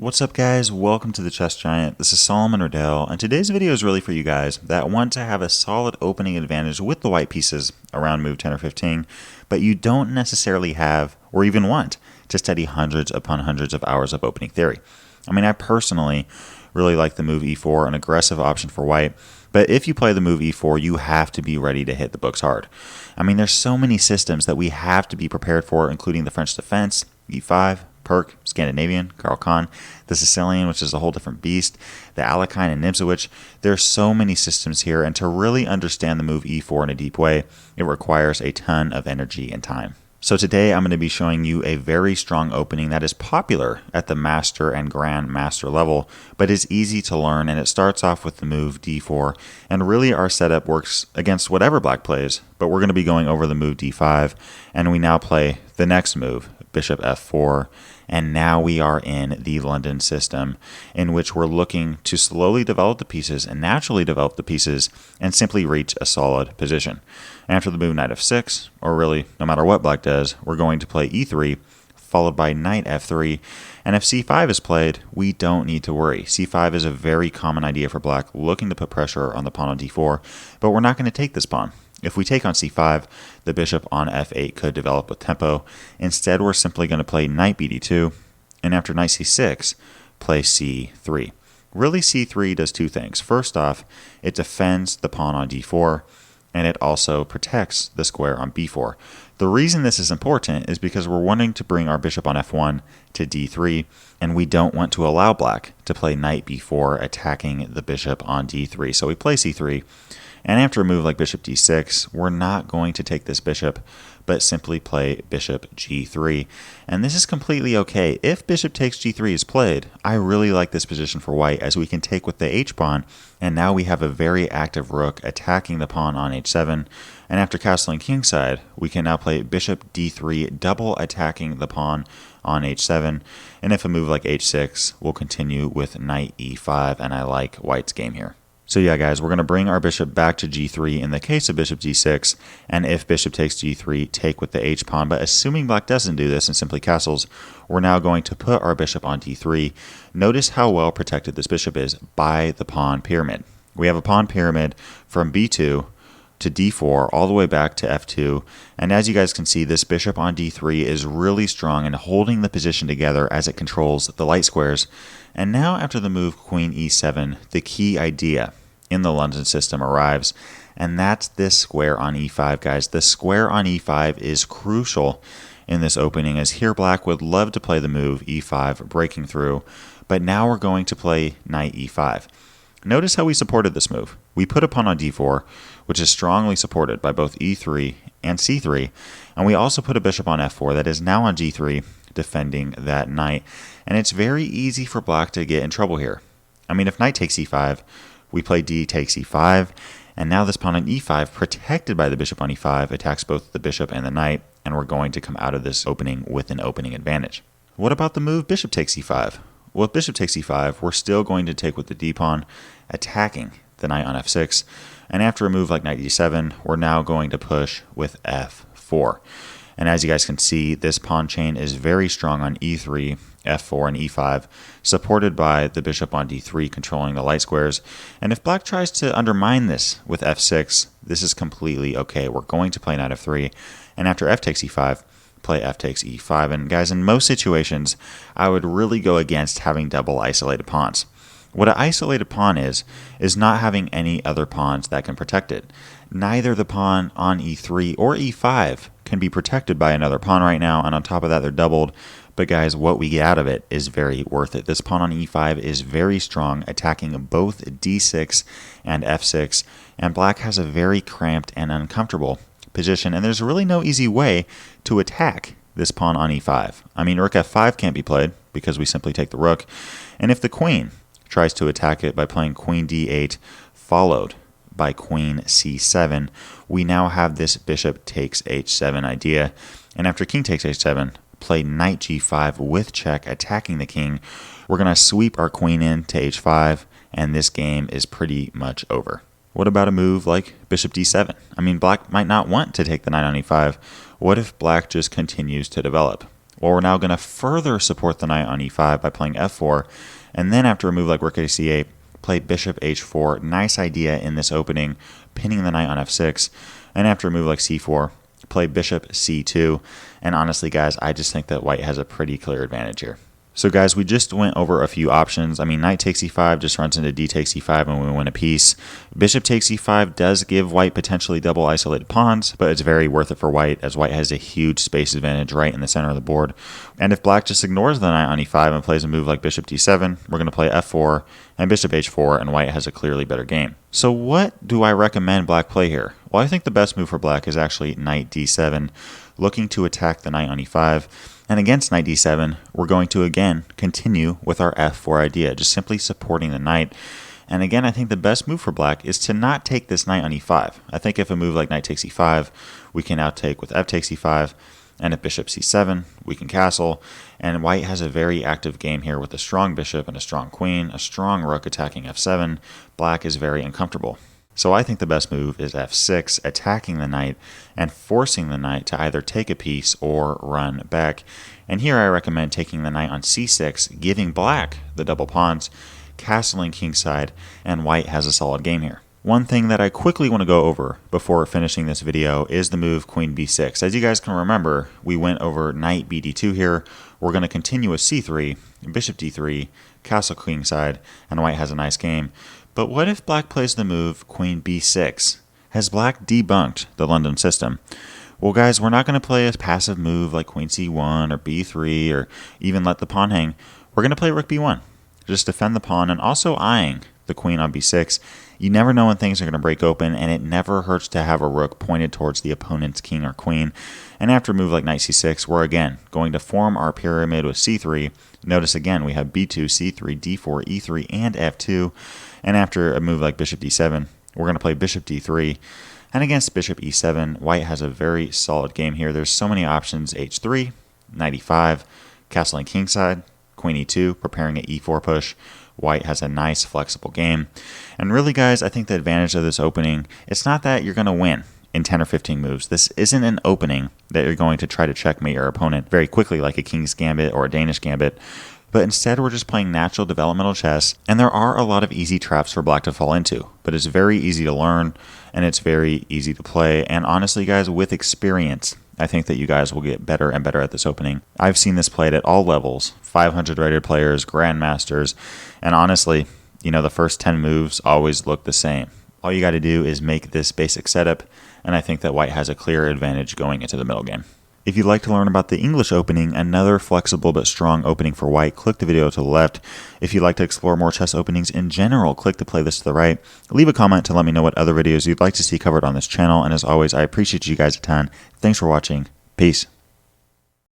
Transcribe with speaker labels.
Speaker 1: What's up guys, welcome to the Chess Giant. This is Solomon Riddell, and today's video is really for you guys that want to have a solid opening advantage with the white pieces around move 10 or 15, but you don't necessarily have, or even want, to study hundreds upon hundreds of hours of opening theory. I mean, I personally really like the move e4, an aggressive option for white, but if you play the move e4, you have to be ready to hit the books hard. I mean, there's so many systems that we have to be prepared for, including the French defense, e5, Pirc, Scandinavian, Caro-Kann, the Sicilian, which is a whole different beast, the Alekhine and Nimzowitsch. There are so many systems here, and to really understand the move e4 in a deep way, it requires a ton of energy and time. So today I'm going to be showing you a very strong opening that is popular at the master and grandmaster level, but is easy to learn, and it starts off with the move d4, and really our setup works against whatever black plays, but we're going to be going over the move d5, and we now play the next move, bishop f4, and now we are in the London system in which we're looking to slowly develop the pieces and naturally develop the pieces and simply reach a solid position. After the move knight f6, or really no matter what black does, we're going to play e3 followed by knight f3, and if c5 is played, we don't need to worry. c5 is a very common idea for black looking to put pressure on the pawn on d4, but we're not going to take this pawn. If we take on c5, the bishop on f8 could develop with tempo. Instead, we're simply going to play knight bd2, and after knight c6, play c3. Really, c3 does two things. First off, it defends the pawn on d4, and it also protects the square on b4. The reason this is important is because we're wanting to bring our bishop on f1 to d3, and we don't want to allow black to play knight b4 attacking the bishop on d3. So we play c3. And after a move like bishop d6, we're not going to take this bishop, but simply play bishop g3. And this is completely okay. If bishop takes g3 is played, I really like this position for white, as we can take with the h-pawn, and now we have a very active rook attacking the pawn on h7. And after castling kingside, we can now play bishop d3, double attacking the pawn on h7. And if a move like h6, we'll continue with knight e5, and I like white's game here. So yeah guys, we're going to bring our bishop back to g3 in the case of bishop g6, and if bishop takes g3, take with the h-pawn. But assuming black doesn't do this and simply castles, we're now going to put our bishop on d3. Notice how well protected this bishop is by the pawn pyramid. We have a pawn pyramid from b2 to d4 all the way back to f2, and as you guys can see, this bishop on d3 is really strong in holding the position together as it controls the light squares. And now after the move queen e7, the key idea in the London system arrives, and that's this square on e5, guys. The square on e5 is crucial in this opening, as here black would love to play the move e5, breaking through, but now we're going to play knight e5. Notice how we supported this move. We put a pawn on d4, which is strongly supported by both e3 and c3, and we also put a bishop on f4 that is now on g3, defending that knight, and it's very easy for black to get in trouble here. I mean, if knight takes e5, we play d takes e5, and now this pawn on e5, protected by the bishop on e5, attacks both the bishop and the knight, and we're going to come out of this opening with an opening advantage. What about the move bishop takes e5? Well, if bishop takes e5, we're still going to take with the d-pawn, attacking the knight on f6, and after a move like knight e7, we're now going to push with f4. And as you guys can see, this pawn chain is very strong on e3, f4, and e5, supported by the bishop on d3 controlling the light squares. And if black tries to undermine this with f6, this is completely okay. We're going to play knight f3, and after f takes e5, play f takes e5. And guys, in most situations, I would really go against having double isolated pawns. What an isolated pawn is not having any other pawns that can protect it. Neither the pawn on e3 or e5 can be protected by another pawn right now, and on top of that they're doubled. But guys, what we get out of it is very worth it. This pawn on e5 is very strong, attacking both d6 and f6, and black has a very cramped and uncomfortable position, and there's really no easy way to attack this pawn on e5. I mean, rook f5 can't be played because we simply take the rook, and if the queen tries to attack it by playing queen d8 followed by queen c7, we now have this bishop takes h7 idea, and after king takes h7, play knight g5 with check, attacking the king. We're going to sweep our queen in to h5, and this game is pretty much over. What about a move like bishop d7? I mean, black might not want to take the knight on e5. What if black just continues to develop? Well, we're now going to further support the knight on e5 by playing f4, and then after a move like rook a c8, play bishop h4. Nice idea in this opening, pinning the knight on f6, and after a move like c4, play bishop c2. And honestly, guys, I just think that white has a pretty clear advantage here. So guys, we just went over a few options. I mean, knight takes e5 just runs into d takes e5 and we win a piece. Bishop takes e5 does give white potentially double isolated pawns, but it's very worth it for white as white has a huge space advantage right in the center of the board. And if black just ignores the knight on e5 and plays a move like bishop d7, we're going to play f4 and bishop h4, and white has a clearly better game. So what do I recommend black play here? Well, I think the best move for black is actually knight d7, looking to attack the knight on e5. And against knight d7, we're going to again continue with our f4 idea, just simply supporting the knight. And again, I think the best move for black is to not take this knight on e5. I think if a move like knight takes e5, we can now take with f takes e5, and if bishop c7, we can castle. And white has a very active game here with a strong bishop and a strong queen, a strong rook attacking f7. Black is very uncomfortable. So I think the best move is f6, attacking the knight and forcing the knight to either take a piece or run back. And here I recommend taking the knight on c6, giving black the double pawns, castling kingside, and white has a solid game here. One thing that I quickly want to go over before finishing this video is the move queen b6. As you guys can remember, we went over knight bd2 here. We're going to continue with c3, bishop d3, castle kingside, and white has a nice game. But what if black plays the move queen b6? Has black debunked the London system? Well, guys, we're not going to play a passive move like queen c1 or b3 or even let the pawn hang. We're going to play rook b1. Just defend the pawn and also eyeing the queen on b6. You never know when things are going to break open, and it never hurts to have a rook pointed towards the opponent's king or queen. And after a move like knight c6, we're again going to form our pyramid with c3. Notice again we have b2, c3, d4, e3, and f2. And after a move like bishop d7, we're going to play bishop d3. And against bishop e7, white has a very solid game here. There's so many options: h3, knight e5, castling kingside, queen e2, preparing an e4 push. White has a nice flexible game. And really, guys, I think the advantage of this opening, it's not that you're going to win in 10 or 15 moves. This isn't an opening that you're going to try to checkmate your opponent very quickly like a king's gambit or a Danish gambit. But instead, we're just playing natural developmental chess, and there are a lot of easy traps for black to fall into. But it's very easy to learn, and it's very easy to play. And honestly, guys, with experience, I think that you guys will get better and better at this opening. I've seen this played at all levels, 500 rated players, grandmasters, and honestly, you know, the first 10 moves always look the same. All you got to do is make this basic setup, and I think that white has a clear advantage going into the middle game. If you'd like to learn about the English opening, another flexible but strong opening for white, click the video to the left. If you'd like to explore more chess openings in general, click the playlist to the right. Leave a comment to let me know what other videos you'd like to see covered on this channel. And as always, I appreciate you guys a ton. Thanks for watching. Peace.